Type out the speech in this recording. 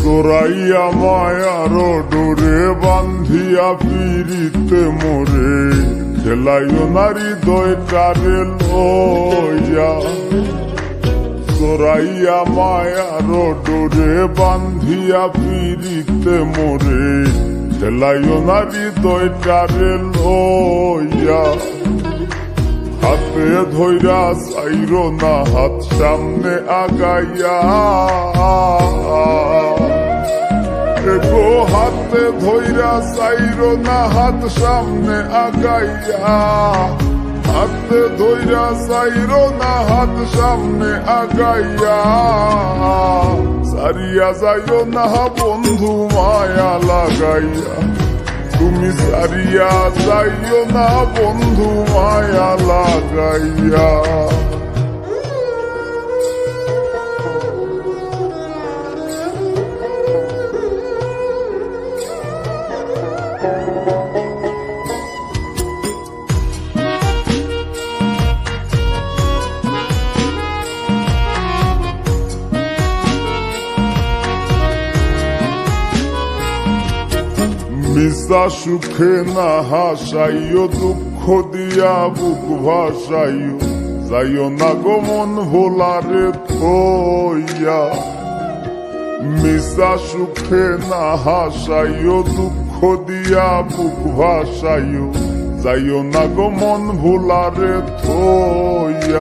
জোড়াইয়া মায়ার ডোরে বান্ধিয়া পিরিতে মোরে খেলাইও নারী দয়টারে লইয়া। জোড়াইয়া মায়ার ডোরে বান্ধিয়া পিরিতে মোরে খেলাইও নারী দয়টারে লইয়া। হাতে ধইরা চাইরো না হাত সামনে আগাইয়া, গো হাতে ধইরা চাইরো না হাত সামনে আগাইয়া। হাতে ধইরা চাইরো না হাত সামনে আগাইয়া। সারিয়া যাইও না বন্ধু মায়া লাগাইয়া, তুমি সারিয়া যাইও না বন্ধু মায়া লাগাইয়া। মিশা সুখে না হাসাইও, দুঃখ দিয়া বুক ভাসাইও, যাইও না গো মন ভোলারে থইয়া। মিশা সুখে না হাসাইও, দুঃখ দিয়া বুক ভাসাইও, যাইও না গো মন ভোলারে থইয়া।